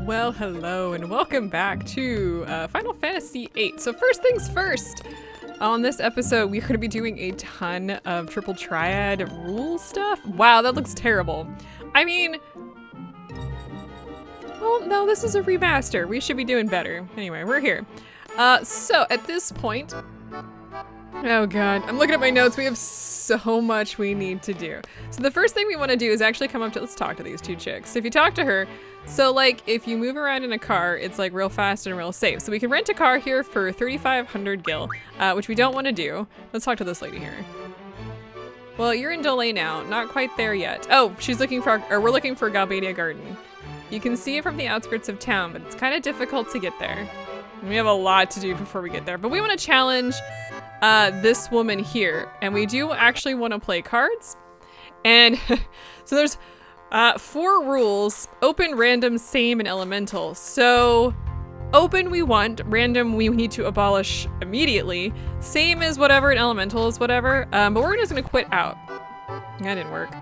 Well, hello and welcome back to Final Fantasy VIII. So first things first, on this episode we're going to be doing a ton of triple triad rule stuff. Wow, that looks terrible. I mean, well, no, this is a remaster. We should be doing better. Anyway, we're here. So at this point, oh god, I'm looking at my notes. We have so much we need to do. So the first thing we want to do is actually come up to, let's talk to these two chicks. So if you talk to her, so like if you move around in a car, it's like real fast and real safe. So we can rent a car here for 3,500 gil, which we don't want to do. Let's talk to this lady here. Well, you're in Dollet now, not quite there yet. Oh, she's looking for, or we're looking for Galbadia Garden. You can see it from the outskirts of town, but it's kind of difficult to get there. And we have a lot to do before we get there, but we want to challenge this woman here, and we do actually want to play cards. And so there's 4 rules: open, random, same, and elemental. So open we want, random we need to abolish immediately, same is whatever, and elemental is whatever, but we're just gonna quit out. That didn't work.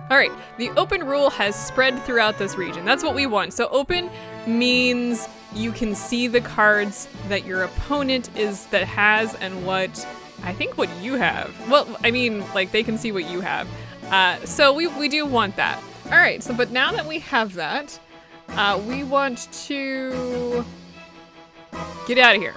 All right, the open rule has spread throughout this region. That's what we want. So open means you can see the cards that your opponent has and what, I think what you have. Well, I mean, like they can see what you have. So we do want that. All right, so but now that we have that, we want to get out of here.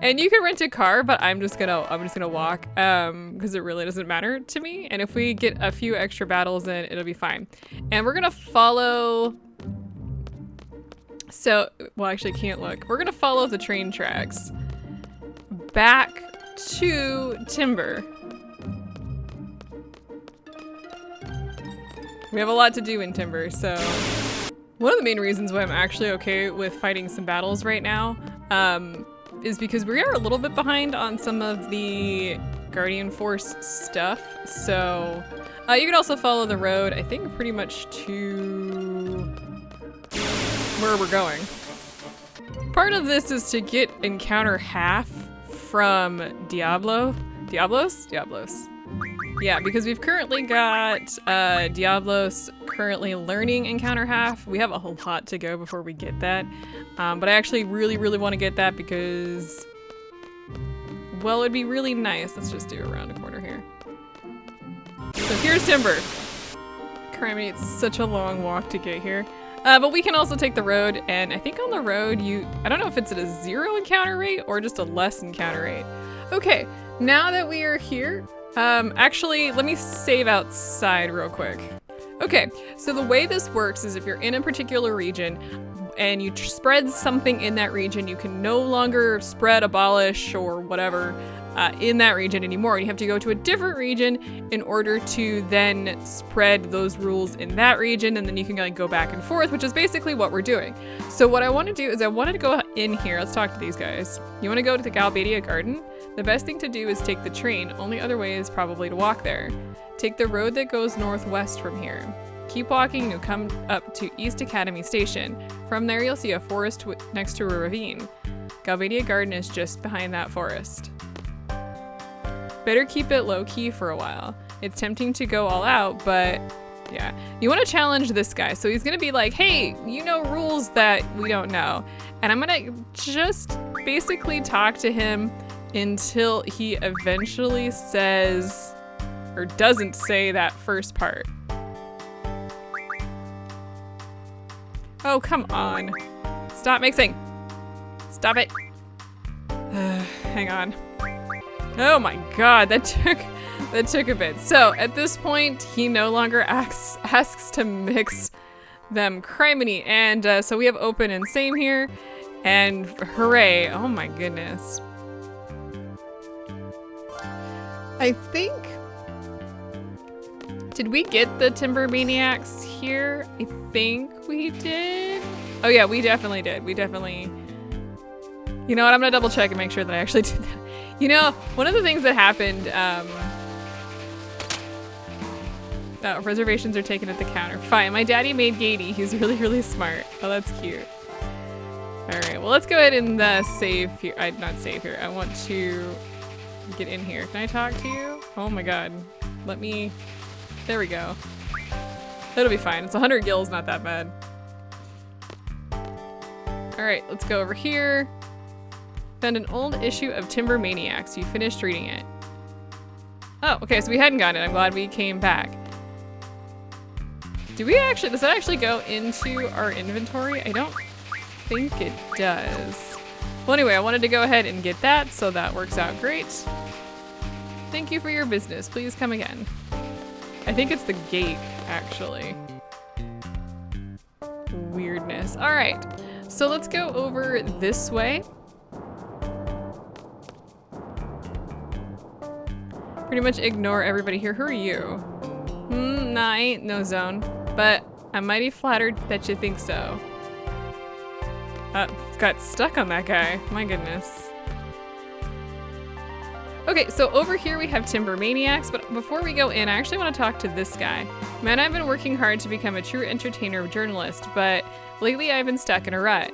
And you can rent a car, but I'm just gonna walk because it really doesn't matter to me. And if we get a few extra battles in, it'll be fine. And we're gonna follow. So, well, actually, I can't look. We're gonna follow the train tracks back to Timber. We have a lot to do in Timber, so one of the main reasons why I'm actually okay with fighting some battles right now, is because we are a little bit behind on some of the Guardian Force stuff. So you can also follow the road, I think pretty much to where we're going. Part of this is to get encounter half from Diablos? Yeah, because we've currently got Diablos currently learning encounter half. We have a whole lot to go before we get that. But I actually really want to get that because, well, it'd be really nice. Let's just do around a corner here. So here's Timber. Criminy, it's such a long walk to get here. But we can also take the road, and I think on the road I don't know if it's at a 0 encounter rate or just a less encounter rate. Okay, now that we are here, actually, let me save outside real quick. Okay, so the way this works is if you're in a particular region and you spread something in that region, you can no longer spread Abolish or whatever in that region anymore. You have to go to a different region in order to then spread those rules in that region, and then you can like go back and forth, which is basically what we're doing. So what I want to do is I wanted to go in here. Let's talk to these guys. You want to go to the Galbadia Garden? The best thing to do is take the train. Only other way is probably to walk there. Take the road that goes northwest from here. Keep walking, you'll come up to East Academy Station. From there, you'll see a forest next to a ravine. Galbadia Garden is just behind that forest. Better keep it low-key for a while. It's tempting to go all out, but yeah. You want to challenge this guy. So he's gonna be like, hey, you know rules that we don't know. And I'm gonna just basically talk to him until he eventually says, or doesn't say that first part. Oh, come on. Stop mixing. Stop it. Hang on. Oh my god, that took a bit. So at this point, he no longer asks to mix them. Criminy. And so we have open and same here. And hooray. Oh my goodness. I think, did we get the Timber Maniacs here? I think we did. Oh yeah, we definitely did. We definitely, you know what, I'm gonna double check and make sure that I actually did that. You know, one of the things that happened, reservations are taken at the counter. Fine, my daddy made Gatey. He's really smart. Oh, that's cute. All right, well, let's go ahead and save here. Not save here. I want to get in here. Can I talk to you? Oh my god. let me, there we go. That'll be fine. It's 100 gills, not that bad. All right, let's go over here. Found an old issue of Timber Maniacs. You finished reading it. Oh, okay, so we hadn't gotten it. I'm glad we came back. Does that actually go into our inventory? I don't think it does. Well, anyway, I wanted to go ahead and get that, so that works out great. Thank you for your business. Please come again. I think it's the gate, actually. Weirdness. All right, so let's go over this way. Pretty much ignore everybody here. Who are you? Nah, I ain't no zone, but I'm mighty flattered that you think so. Got stuck on that guy. My goodness. Okay, so over here we have Timber Maniacs, but before we go in, I actually want to talk to this guy. Man, I've been working hard to become a true entertainer journalist, but lately I've been stuck in a rut.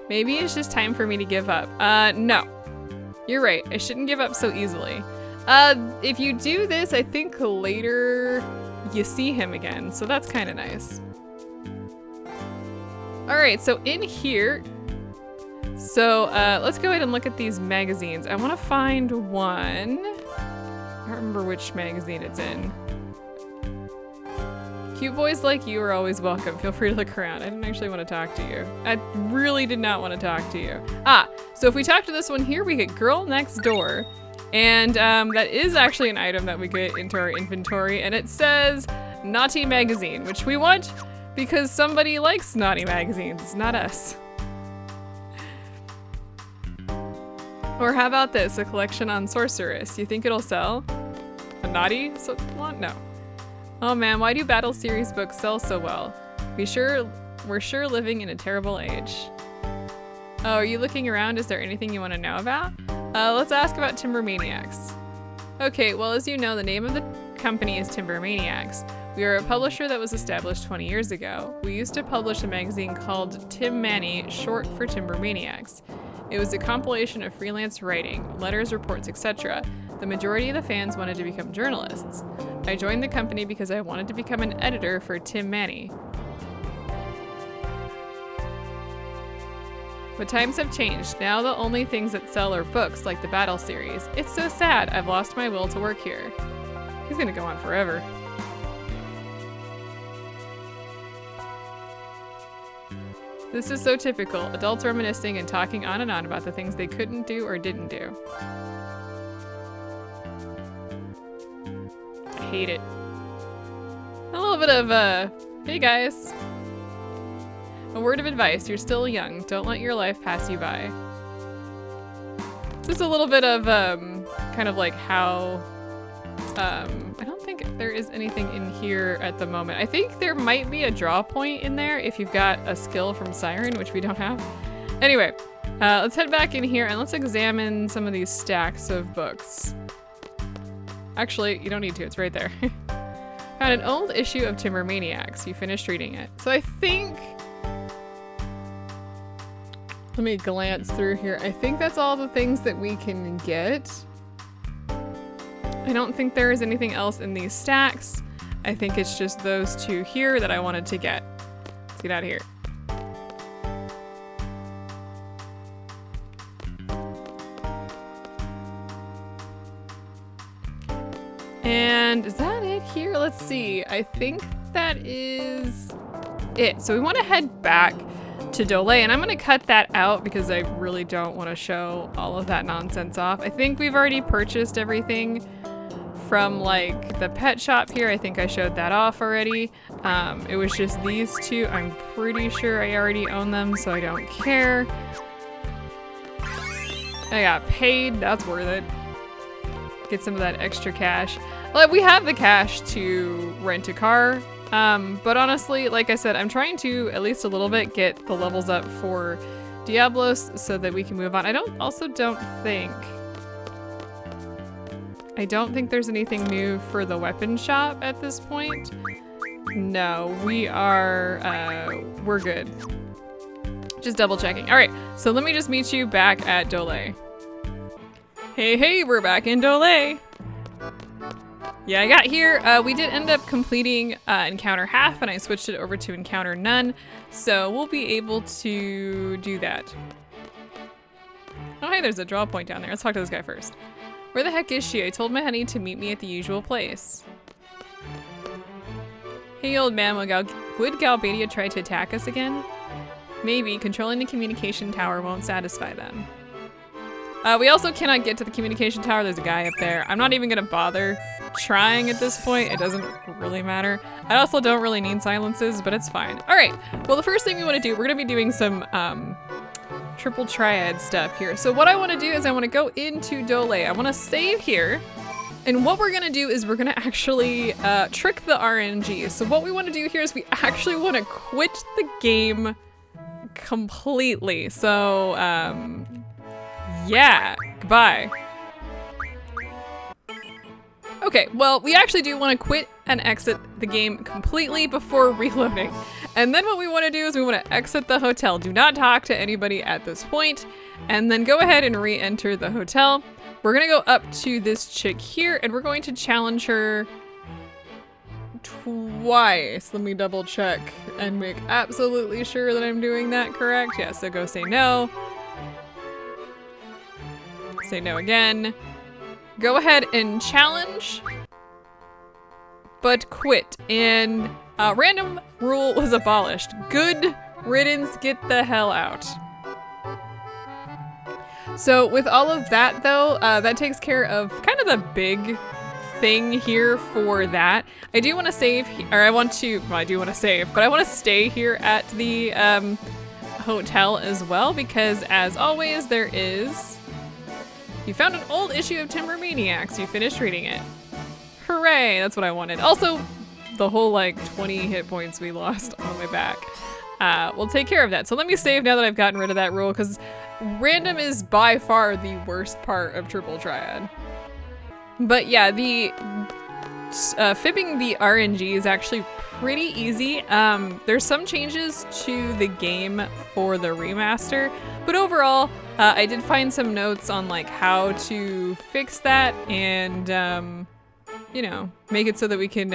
Maybe it's just time for me to give up. No. You're right, I shouldn't give up so easily. If you do this, I think later you see him again, so that's kind of nice. All right, so in here, let's go ahead and look at these magazines. I want to find one. I don't remember which magazine it's in. Cute boys like you are always welcome. Feel free to look around. I didn't actually want to talk to you. I really did not want to talk to you. So if we talk to this one here, we get Girl Next Door. And that is actually an item that we get into our inventory, and it says Naughty Magazine, which we want because somebody likes naughty magazines, not us. Or how about this, a collection on sorceress? You think it'll sell? A naughty one? No. Oh man, why do Battle Series books sell so well? We're sure living in a terrible age. Oh, are you looking around? Is there anything you want to know about? Let's ask about Timber Maniacs. Okay, well, as you know, the name of the company is Timber Maniacs. We are a publisher that was established 20 years ago. We used to publish a magazine called Tim Mani, short for Timber Maniacs. It was a compilation of freelance writing, letters, reports, etc. The majority of the fans wanted to become journalists. I joined the company because I wanted to become an editor for Tim Mani. But times have changed. Now the only things that sell are books like the Battle Series. It's so sad. I've lost my will to work here. He's gonna go on forever. This is so typical. Adults reminiscing and talking on and on about the things they couldn't do or didn't do. I hate it. A little bit of, hey guys. A word of advice, you're still young. Don't let your life pass you by. Just a little bit of, kind of like how, I don't think there is anything in here at the moment. I think there might be a draw point in there if you've got a skill from Siren, which we don't have. Anyway, let's head back in here and let's examine some of these stacks of books. Actually, you don't need to, it's right there. Found an old issue of Timber Maniacs. You finished reading it. So I think, let me glance through here. I think that's all the things that we can get. I don't think there is anything else in these stacks. I think it's just those two here that I wanted to get. Let's get out of here. And is that it here? Let's see. I think that is it. So we want to head back to Dollet, and I'm going to cut that out because I really don't want to show all of that nonsense off. I think we've already purchased everything from like the pet shop here. I think I showed that off already. It was just these two. I'm pretty sure I already own them, so I don't care. I got paid. That's worth it. Get some of that extra cash. Well, we have the cash to rent a car. But honestly, like I said, I'm trying to at least a little bit get the levels up for Diablos so that we can move on. I don't think there's anything new for the weapon shop at this point. No, we're good. Just double checking. All right, so let me just meet you back at Dollet. Hey, we're back in Dollet. Yeah, I got here. We did end up completing encounter half, and I switched it over to encounter none. So we'll be able to do that. Oh, hey, there's a draw point down there. Let's talk to this guy first. Where the heck is she? I told my honey to meet me at the usual place. Hey, old man, would Galbadia try to attack us again? Maybe. Controlling the communication tower won't satisfy them. We also cannot get to the communication tower. There's a guy up there. I'm not even gonna bother trying at this point. It doesn't really matter. I also don't really need silences, but it's fine. All right. Well, the first thing we want to do, we're gonna be doing some triple triad stuff here. So what I want to do is I want to go into Dollet. I want to save here. And what we're gonna do is we're gonna actually trick the RNG. So what we want to do here is we actually want to quit the game completely. So yeah, goodbye. Okay, well, we actually do want to quit and exit the game completely before reloading. And then what we want to do is we want to exit the hotel. Do not talk to anybody at this point, and then go ahead and re-enter the hotel. We're gonna go up to this chick here, and we're going to challenge her twice. Let me double check and make absolutely sure that I'm doing that correct. Yeah, so go say no. Say no again. Go ahead and challenge, but quit. And random rule was abolished. Good riddance, get the hell out. So with all of that though, that takes care of kind of the big thing here for that. I do want to save, or I do want to save, but I want to stay here at the hotel as well, because as always there is, you found an old issue of Timber Maniacs. You finished reading it. Hooray, that's what I wanted. Also, the whole like 20 hit points we lost on the way back. We'll take care of that. So let me save now that I've gotten rid of that rule, because random is by far the worst part of Triple Triad. But yeah, the fibbing the RNG is actually pretty easy. There's some changes to the game for the remaster, but overall, I did find some notes on like how to fix that and, you know, make it so that we can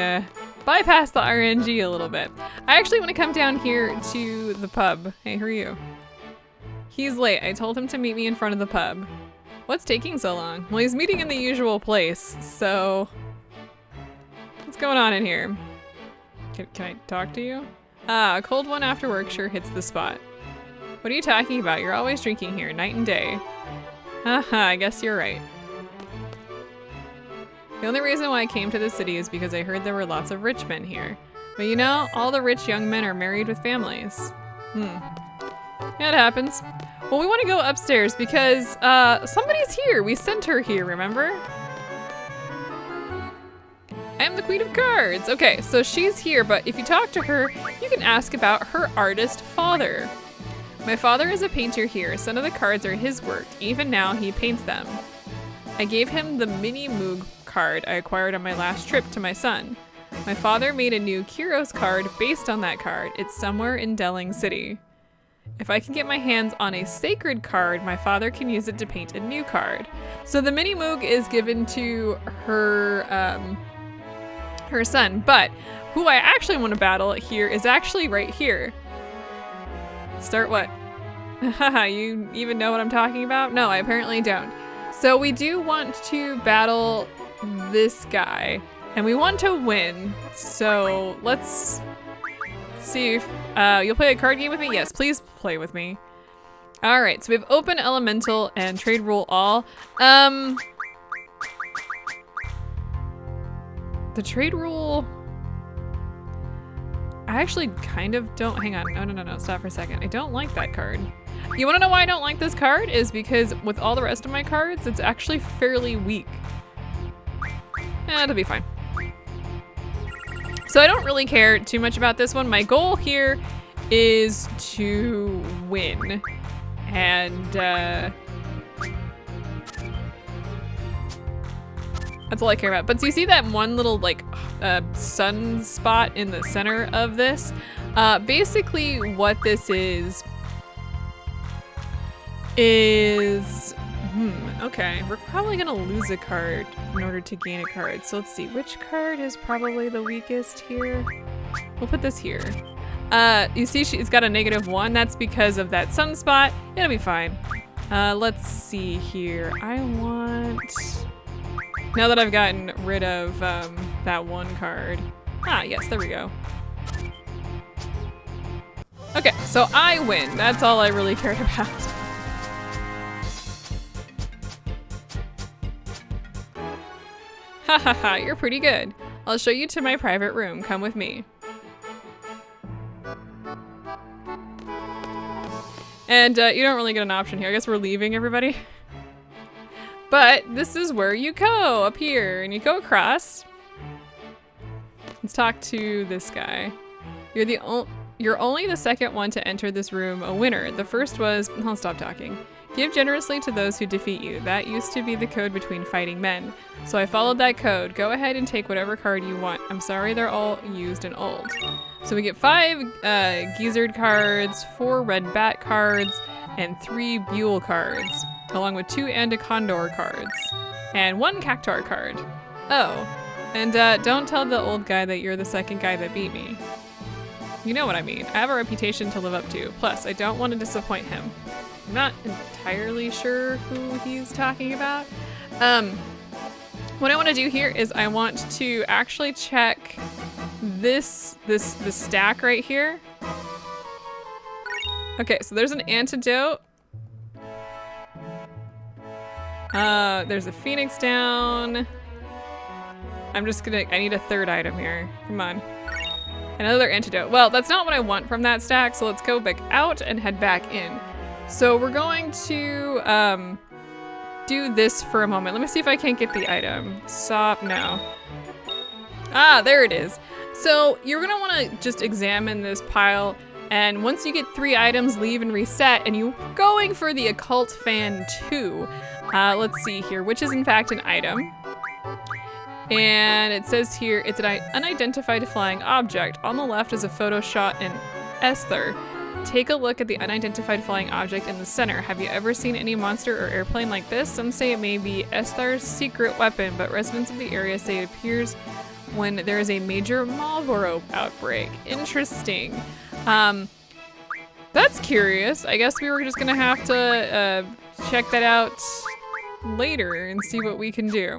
bypass the RNG a little bit. I actually want to come down here to the pub. Hey, who are you? He's late. I told him to meet me in front of the pub. What's taking so long? Well, he's meeting in the usual place, so what's going on in here? Can I talk to you? A cold one after work sure hits the spot. What are you talking about? You're always drinking here, night and day. Haha, I guess you're right. The only reason why I came to the city is because I heard there were lots of rich men here. But you know, all the rich young men are married with families. Yeah, it happens. Well, we want to go upstairs because somebody's here. We sent her here, remember? I am the Queen of Cards. Okay, so she's here, but if you talk to her, you can ask about her artist father. My father is a painter here. Some of the cards are his work. Even now, he paints them. I gave him the MiniMog card I acquired on my last trip to my son. My father made a new Kyros card based on that card. It's somewhere in Delling City. If I can get my hands on a sacred card, my father can use it to paint a new card. So the MiniMog is given to her, her son, but who I actually want to battle here is actually right here. Start what? Haha, you even know what I'm talking about? No, I apparently don't. So we do want to battle this guy, and we want to win. So let's see if you'll play a card game with me? Yes, please play with me. All right, so we have open, elemental, and trade rule all. The trade rule, I actually kind of don't, hang on, no, stop for a second. I don't like that card. You wanna know why I don't like this card? Is because with all the rest of my cards, it's actually fairly weak. It'll be fine. So I don't really care too much about this one. My goal here is to win. And that's all I care about. But so you see that one little like sun spot in the center of this? Basically what this is Okay. We're probably gonna lose a card in order to gain a card. So let's see, which card is probably the weakest here? We'll put this here. You see she's got a -1. That's because of that sunspot. It'll be fine. Let's see here. I want... Now that I've gotten rid of that one card. Ah, yes, there we go. Okay, so I win. That's all I really cared about. Ha ha ha, you're pretty good. I'll show you to my private room. Come with me. And you don't really get an option here. I guess we're leaving, everybody. But this is where you go, up here, and you go across. Let's talk to this guy. You're only the second one to enter this room a winner. The first was, I'll stop talking. Give generously to those who defeat you. That used to be the code between fighting men. So I followed that code. Go ahead and take whatever card you want. I'm sorry they're all used and old. So we get 5 Gizzard cards, 4 Red Bat cards, and 3 Buell cards, along with 2 Andacondor cards, and 1 Cactuar card. Oh, and don't tell the old guy that you're the second guy that beat me. You know what I mean. I have a reputation to live up to. Plus, I don't want to disappoint him. I'm not entirely sure who he's talking about. What I want to do here is I want to actually check this stack right here. Okay, so there's an antidote. There's a phoenix down. I need a third item here. Come on. Another antidote. Well, that's not what I want from that stack, so let's go back out and head back in. So we're going to do this for a moment. Let me see if I can't get the item. Stop, no. Ah, there it is. So you're gonna wanna just examine this pile, and once you get 3 items, leave and reset, and you're going for the Occult Fan II. Let's see here, which is in fact an item. And it says here, it's an unidentified flying object. On the left is a photo shot in Esther. Take a look at the unidentified flying object in the center. Have you ever seen any monster or airplane like this? Some say it may be Esther's secret weapon, but residents of the area say it appears when there is a major Marlboro outbreak. Interesting. That's curious. I guess we were just gonna have to check that out later and see what we can do.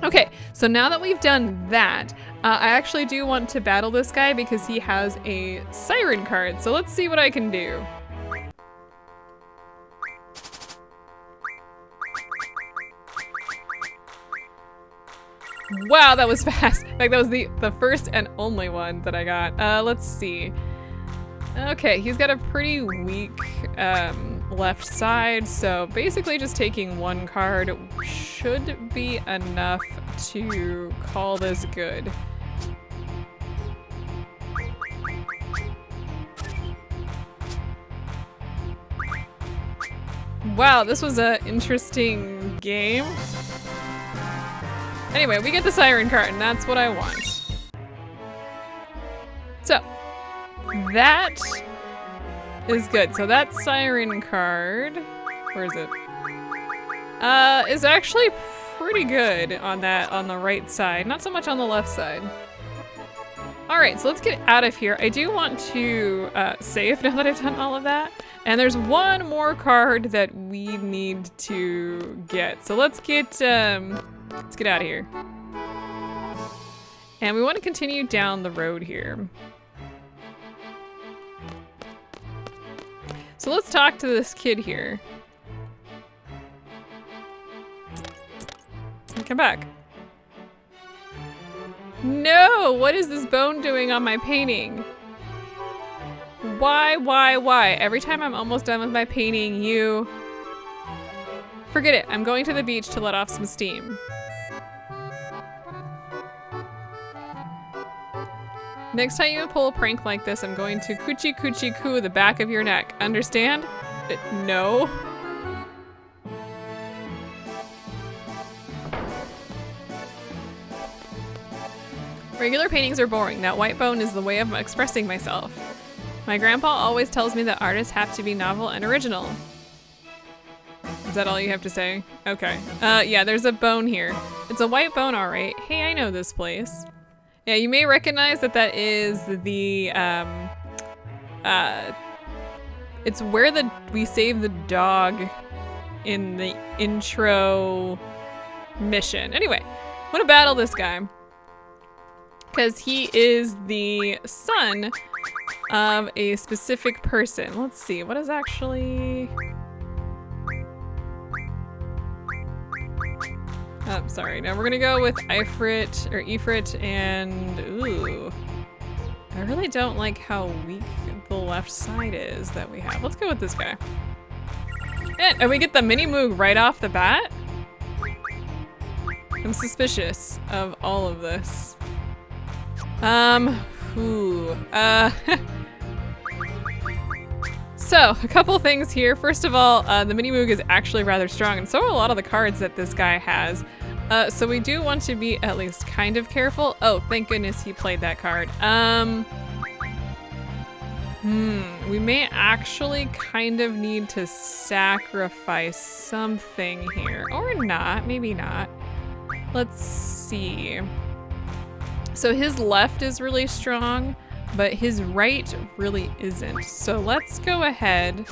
Okay, so now that we've done that, I actually do want to battle this guy because he has a Siren Card. So let's see what I can do. Wow, that was fast. In fact, that was the first and only one that I got. Let's see. Okay, he's got a pretty weak left side, so basically just taking 1 card should be enough to call this good. Wow, this was an interesting game. Anyway, we get the Siren Card, and that's what I want. So, that is good. So that Siren Card, where is it? Is actually pretty good on the right side. Not so much on the left side. All right, so let's get out of here. I do want to save now that I've done all of that. And there's 1 more card that we need to get. So let's get out of here. And we want to continue down the road here. So let's talk to this kid here. Come back. No! What is this bone doing on my painting? Why? Every time I'm almost done with my painting, you... Forget it. I'm going to the beach to let off some steam. Next time you pull a prank like this, I'm going to coochie coochie coo the back of your neck. Understand? No. Regular paintings are boring. That white bone is the way of expressing myself. My grandpa always tells me that artists have to be novel and original. Is that all you have to say? Okay. Yeah, there's a bone here. It's a white bone, all right. Hey, I know this place. Yeah, you may recognize that that is the, it's where we save the dog in the intro mission. Anyway, I want to battle this guy because he is the son of a specific person. Let's see, what is actually... Oh, sorry. Now we're gonna go with Ifrit, and ooh. I really don't like how weak the left side is that we have. Let's go with this guy. And we get the MiniMog right off the bat? I'm suspicious of all of this. So, a couple things here. First of all, the MiniMog is actually rather strong, and so are a lot of the cards that this guy has. So we do want to be at least kind of careful. Oh, thank goodness he played that card. We may actually kind of need to sacrifice something here. Or not, maybe not. Let's see. So his left is really strong, but his right really isn't. So let's go ahead.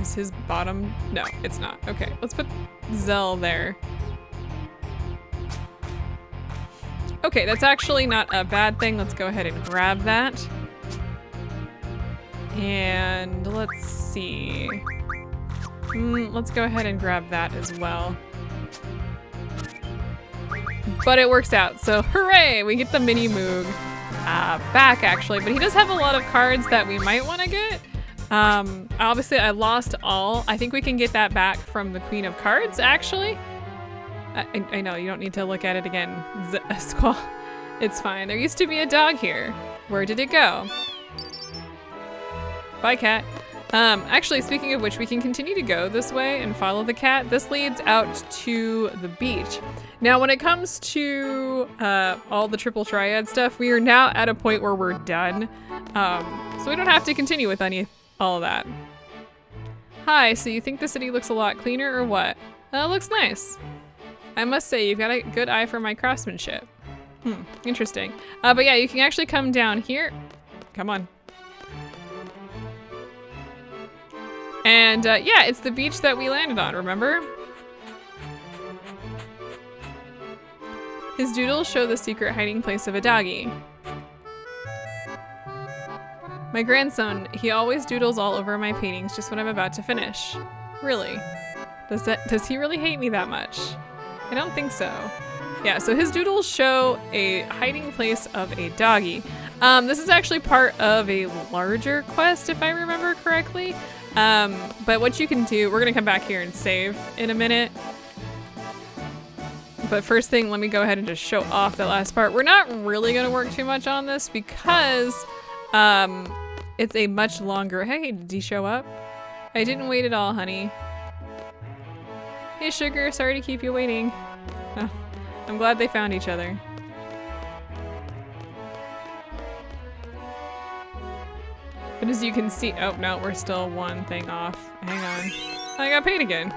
Is his bottom? No, it's not. Okay, let's put Zell there. Okay, that's actually not a bad thing. Let's go ahead and grab that. And let's see. Let's go ahead and grab that as well. But it works out, so hooray! We get the MiniMog back, actually. But he does have a lot of cards that we might want to get. Obviously, I lost all. I think we can get that back from the Queen of Cards, actually. I know, you don't need to look at it again, Squall. It's fine. There used to be a dog here. Where did it go? Bye, cat. Actually, speaking of which, we can continue to go this way and follow the cat. This leads out to the beach. Now, when it comes to all the triple triad stuff, we are now at a point where we're done. So we don't have to continue with all of that. Hi, so you think the city looks a lot cleaner or what? It looks nice. I must say, you've got a good eye for my craftsmanship. Interesting. But yeah, you can actually come down here. Come on. And yeah, it's the beach that we landed on, remember? His doodles show the secret hiding place of a doggy. My grandson, he always doodles all over my paintings just when I'm about to finish. Really? Does he really hate me that much? I don't think so. Yeah, so his doodles show a hiding place of a doggy. This is actually part of a larger quest, if I remember correctly. But what you can do, we're gonna come back here and save in a minute. But first thing, let me go ahead and just show off the last part. We're not really gonna work too much on this because it's a much longer, hey, did he show up? I didn't wait at all, honey. Hey, sugar, sorry to keep you waiting. Oh, I'm glad they found each other. But as you can see, oh no, we're still one thing off. Hang on. I got paid again.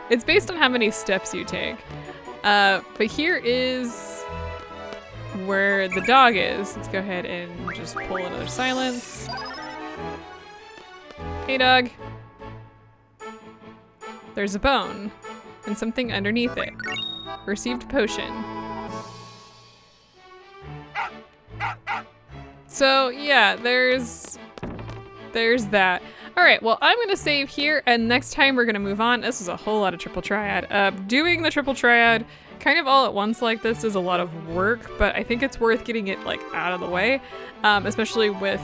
It's based on how many steps you take. But here is where the dog is. Let's go ahead and just pull another silence. Hey, dog. There's a bone and something underneath it. Received potion. So yeah, there's that. All right, well, I'm gonna save here, and next time we're gonna move on. This is a whole lot of triple triad. Doing the triple triad kind of all at once like this is a lot of work, but I think it's worth getting it like out of the way, especially with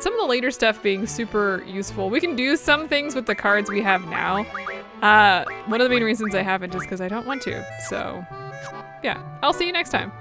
some of the later stuff being super useful. We can do some things with the cards we have now. One of the main reasons I haven't is because I don't want to. So yeah, I'll see you next time.